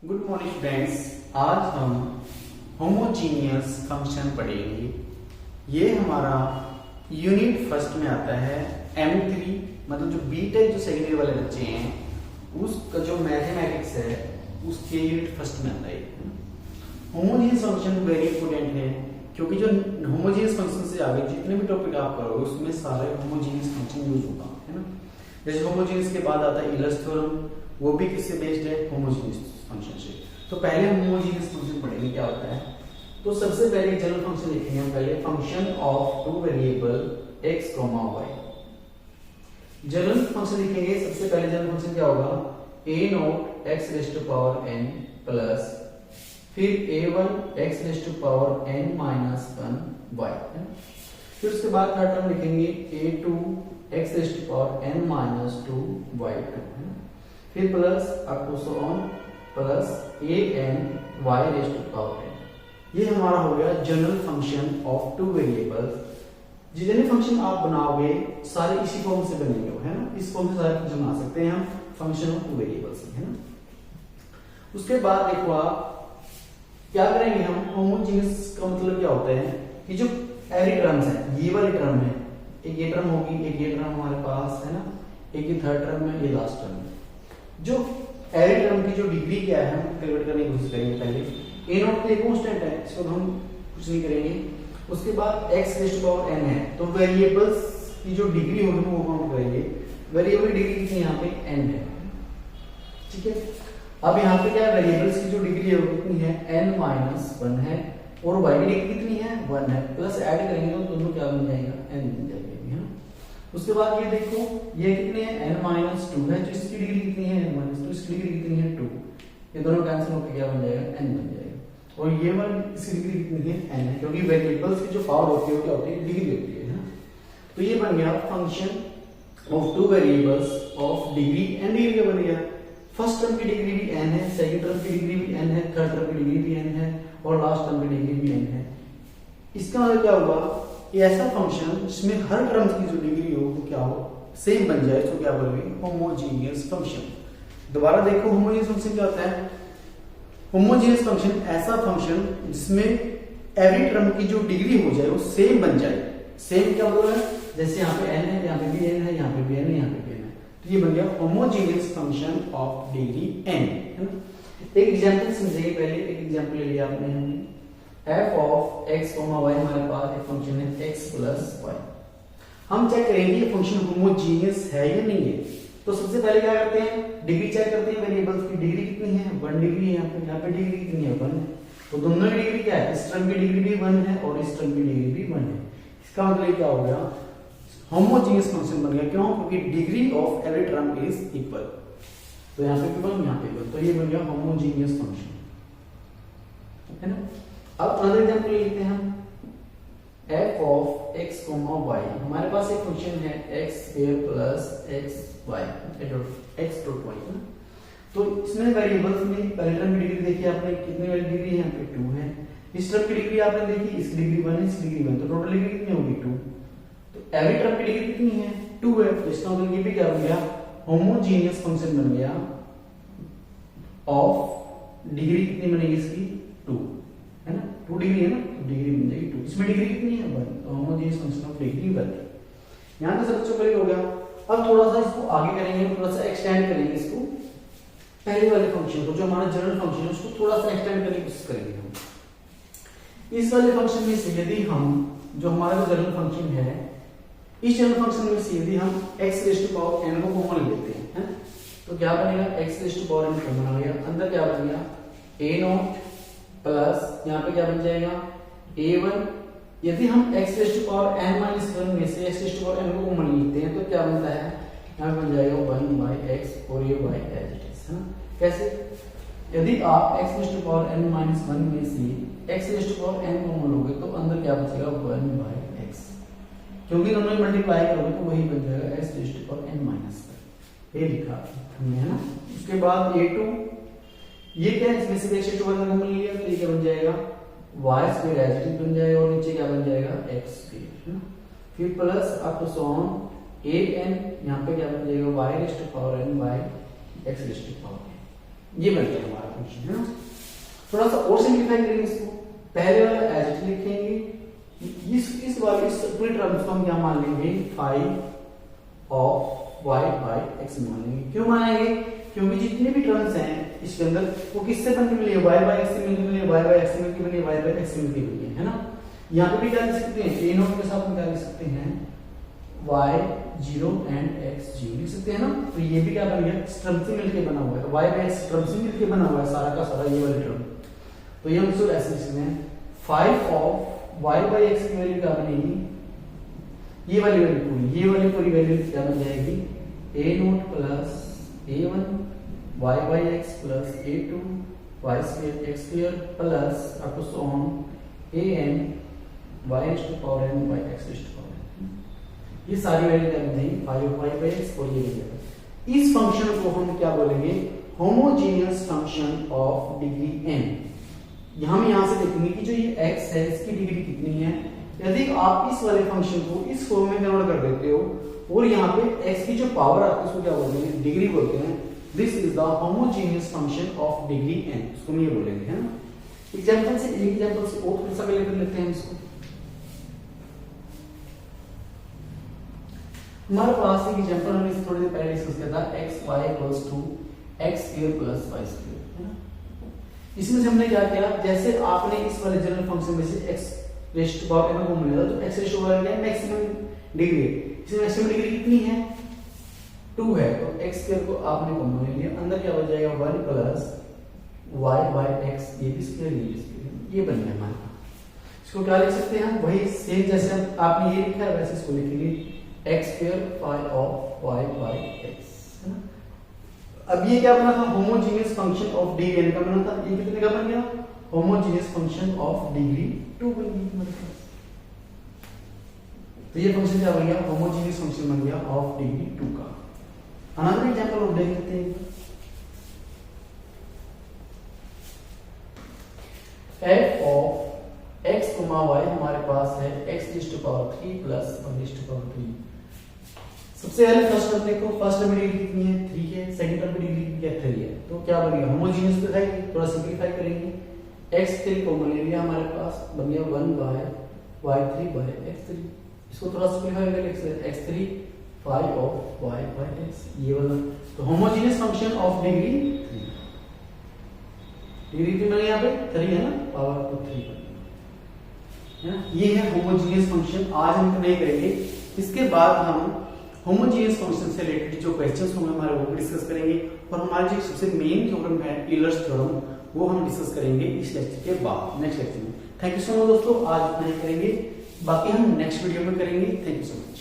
Good morning friends. आज हम homogeneous function पढ़ेंगे। ये हमारा यूनिट फर्स्ट में आता है M3, मतलब जो बीटेक जो सेकेंड ईयर वाले बच्चे हैं उसका जो मैथमेटिक्स है उसके यूनिट फर्स्ट में आता है। होमोजीनियस फंक्शन वेरी इंपोर्टेंट है क्योंकि जो होमोजीनियस फंक्शन से आगे जितने भी टॉपिक आप करोगे उसमें सारे होमोजीनियस फंक्शन यूज होगा, है ना। जैसे होमोजीनियस के बाद आता है यूलर्स थ्योरम, वो भी किससे बेस्ड है? होमोजीनियस फंक्शन से। तो पहले हम होमोजीनियस फंक्शन पढ़ेंगे क्या होता है। तो सबसे पहले जनरल फंक्शन लिखेंगे हम पहले, function of two variable x, y। General function लिखेंगे सबसे पहले। जनरल फंक्शन क्या होगा? a0 x raise to power n plus फिर a1 x raise to power n minus 1 y। फिर उसके बाद थर्ड टर्म लिखेंगे a2 x raise to power n minus 2 y2, फिर plus up to so on plus an y raise to power n। ये हमारा हो गया general function of two variables. जितने फंक्शन आप बनाओगे सारे इसी फॉर्म से बनेंगे, है ना। इस फॉर्म से सारे फंक्शन बना सकते हैं हम फंक्शन ऑफ टू वेरिएबल्स, है ना। उसके बाद देखो आप क्या करेंगे हम, होमोजीनियस का मतलब क्या होता है कि जो एवरी टर्म्स है, ये वाली टर्म है, एक ये टर्म होगी, एक ये टर्म हमारे पास है ना, एक ये थर्ड टर्म है, ये लास्ट टर्म है। जो एवरी टर्म की जो डिग्री क्या है हम कैलकुलेट करने की कोशिश करेंगे। पहले a0 तो एक कांस्टेंट है, इसको हम कुछ नहीं करेंगे। उसके बाद x raise to power n है, तो वेरिएबल्स की जो डिग्री होगी वो काउंट करेंगे। वेरिएबल डिग्री कितनी यहाँ पे n है, ठीक है। अब यहाँ पे क्या है, वेरिएबल्स की जो डिग्री है वो कितनी है? n माइनस 1 है, और y की डिग्री कितनी है? 1 है। प्लस ऐड करेंगे तो दोनों क्या बन जाएगा? n बन जाएगा, है ना। उसके बाद ये देखो, ये कितने है? n माइनस 2 है, तो इसकी डिग्री कितनी है? n माइनस 2, इसकी डिग्री कितनी है? 2। ये दोनों कैंसिल होकर क्या बन जाएगा? n बन जाएगा। और ये वाली इसकी डिग्री कितनी है? n है, क्योंकि वेरिएबल्स की जो पावर होती है वो क्या होती है? डिग्री होती है, ना। तो ये बन गया function of two variables of degree n। Degree क्या बन गया? फर्स्ट टर्म की डिग्री भी n है, सेकंड टर्म की डिग्री भी n है, थर्ड टर्म की डिग्री भी n है, और लास्ट टर्म की डिग्री भी n है। इसका मतलब क्या हुआ? ये ऐसा फंक्शन जिसमें हर टर्म की जो डिग्री हो वो क्या हो? सेम बन जाए, तो क्या बोलोगे? Homogeneous function. दोबारा देखो, होमोजीनियस फंक्शन क्या होता है? होमोजीनियस फंक्शन ऐसा फंक्शन जिसमें एवरी टर्म की जो डिग्री हो जाए वो सेम बन जाए। सेम क्या बोल रहा है? जैसे यहाँ पे n है, यहाँ पे भी n है, यहाँ पे भी n है, यहाँ पे भी n है, तो ये बन गया homogeneous function of degree n, है ना। एक एग्जांपल समझिए पहले। एक एग्जांपल ले लिया आपने, हमने f ऑफ x, y हमारे पास एक फंक्शन है x प्लस y। हम चेक करेंगे ये फंक्शन होमोजीनियस है या नहीं है। तो सबसे पहले क्या करते हैं? डिग्री चेक करते हैं। वेरिएबल्स की डिग्री कितनी है? 1 डिग्री है। यहाँ पे डिग्री कितनी है? 1 है। तो दोनों की डिग्री क्या है? इस टर्म की डिग्री भी 1 है और इस टर्म की डिग्री भी 1 है। इसका मतलब क्या हो गया? होमोजीनियस फंक्शन बन गया। क्यों? क्योंकि degree of every term is equal. तो यहाँ पे भी 1, यहाँ पे 1, तो ये बन गया होमोजीनियस फंक्शन, है ना। अब अगला एग्जांपल लेते हैं हम, f ऑफ x, y। हमारे पास एक फंक्शन है x square plus xy x dot y, ना। तो इसमें वेरिएबल्स में पहले टर्म की डिग्री देखिए आपने, कितनी वाली डिग्री है? यहाँ पे 2 है। इस टर्म की डिग्री आपने देखी, इसकी डिग्री 1 है, इसकी डिग्री 1, तो टोटल डिग्री कितनी होगी? 2। तो एवरी टर्म की डिग्री कितनी है? 2 है। तो इसका मतलब ये भी क्या बन गया? होमोजीनियस फंक्शन बन गया ऑफ डिग्री कितनी बनेगी इसकी? 2, है ना। 2 डिग्री है ना, तो डिग्री बन जाएगी 2। इसमें डिग्री कितनी है? 1। तो होमोजीनियस फंक्शन ऑफ डिग्री 1। यहां तक सब क्लियर हो गया। अब थोड़ा सा इसको आगे करेंगे, थोड़ा सा एक्सटेंड करेंगे इसको। पहले वाले फंक्शन को, जो हमारा जनरल फंक्शन है, उसको थोड़ा सा एक्सटेंड करने की कोशिश करेंगे हम। इस वाले फंक्शन में से यदि हम, जो हमारा जनरल फंक्शन है, इस जनरल फंक्शन में से यदि हम x raise to power n को कॉमन लेते हैं, है, तो क्या बनेगा? x raise to power n common आ गया, अंदर क्या बन गया? a0 प्लस यहाँ पे क्या बन जाएगा? a1। यदि हम x raise to power n minus 1 में से x raise to power n को कॉमन लेते हैं तो क्या बनता है? यहाँ बन जाएगा 1 बाई x, और ये y एज इट इज, है ना। कैसे? यदि आप x raise to power n minus 1 में से x raise to power n common लोगे तो अंदर क्या बचेगा? 1 बाई x, क्योंकि दोनों में मल्टीप्लाई करोगे तो वही बन जाएगा x raise to power n minus 1। ये लिखा हमने, है ना। उसके बाद a2, ये क्या है? इसमें से x raise to power n common लिया तो ये क्या बन जाएगा? y square as it is बन जाएगा, और नीचे क्या बन जाएगा? x स्क्वायर, है ना। फिर plus up to so on an, यहाँ पे क्या बन जाएगा? y raise to power n बाय x raise to power n। ये बन गया हमारा फंक्शन, है ना। थोड़ा सा और सिंप्लीफाई करेंगे इसको, पहले वाला एज इट लिखेंगे, इस वाले इस पूरी टर्म्स को हम क्या मान लेंगे, 5 ऑफ y बाय x मान लेंगे। क्यों मानेंगे, क्योंकि जितने भी टर्म्स हैं इसके अंदर वो किससे बनके मिली है, y बाय x से मिलके मिली है, y बाय x से मिलके मिली है, y बाय x से मिलके मिली है ना। यहाँ पे भी क्या लिख सकते हैं, a नोट के साथ में क्या लिख सकते हैं, y0 एंड x0 लिख सकते हैं ना। तो ये भी क्या बन गया, टर्म से मिलके बना हुआ है, तो y बाय x टर्म से मिलके बना हुआ है सारा का सारा ये वाला टर्म। तो ये हम इसको ऐसे लिख सकते हैं, 5 ऑफ y बाय x की वैल्यू क्या बनेगी, ये वाली वैल्यू पूरी, ये वाली पूरी वैल्यू क्या बन जाएगी, a nought plus a1 y by x plus a2 y square x square plus up to so on an y raised to power n by x raised to power n। ये सारी value क्या बन जाएगी, 5 of y by x और ये value. इस function को हम क्या बोलेंगे, homogeneous function of degree n। हम यहाँ से देखेंगे कि जो ये x है इसकी डिग्री कितनी है। यदि आप इस वाले फंक्शन को इस फॉर्म में कन्वर्ट कर देते हो और यहाँ पे x की जो पावर आती है उसको क्या बोलते हैं, डिग्री बोलते हैं। This is the homogeneous function of degree n, उसको हम ये बोलेंगे, है ना। एग्जांपल से और थोड़ा सा क्लियर कर लेते हैं इसको। हमारे पास एक एग्जांपल हमने थोड़ी देर पहले डिस्कस किया था, x y equals to x square plus y square, है ना। इसमें से हमने क्या किया, जैसे आपने इस वाले जनरल फंक्शन में से x raise to power n को मिला तो x रेज़ टू पावर क्या है, मैक्सिमम डिग्री। इसमें मैक्सिमम डिग्री कितनी है, 2 है, तो x स्क्वायर को आपने कॉमन ले लिया, अंदर क्या हो जाएगा 1 प्लस y बाय x, ये भी स्क्वायर ये बन गया हमारे पास। इसको क्या लिख सकते हैं हम, वही सेम जैसे आपने ये लिखा है वैसे इसको लिखेंगे, x square 5 of y by x, है ना। अब ये क्या बना था, homogeneous function of degree n का बना था, ये कितने का बन गया, होमोजेनियस फंक्शन ऑफ डिग्री 2 बन गई हमारे पास। तो ये फंक्शन क्या बन गया, होमोजेनियस फंक्शन बन गया ऑफ डिग्री 2 का। अनदर एग्जांपल और देख लेते हैं, f ऑफ x, y हमारे पास है x raised to power 3 plus 1 raised to power 3। सबसे पहले फर्स्ट टर्म देखो, फर्स्ट टर्म की डिग्री कितनी है, 3 है, सेकंड टर्म की डिग्री क्या 3 है, तो क्या बनेगा, होमोजेनियस पे है, थोड़ा सिंपलीफाई करेंगे, x3 कॉमन ले लिया हमारे पास, बन गया 1 बाय y3 बाय x3। इसको थोड़ा सिंपलीफाई करके x3 5 of y by x, ये वाला। तो homogeneous function of degree 3, degree कितनी बनी यहाँ पे 3 है ना, पावर तो 3 है ना। ये है होमोजेनियस फंक्शन। आज हम नहीं करेंगे, इसके बाद हम होमोजेनियस फंक्शन से रिलेटेड जो क्वेश्चंस होंगे हमारे वो डिस्कस करेंगे, और हमारे जो सबसे मेन थ्योरम है टेलर्स थ्योरम, वो हम डिस्कस करेंगे इस लेक्चर के बाद, नेक्स्ट लेक्चर में। थैंक यू सो मच दोस्तों, आज इतना ही करेंगे, बाकी हम नेक्स्ट वीडियो में करेंगे। Thank you so much.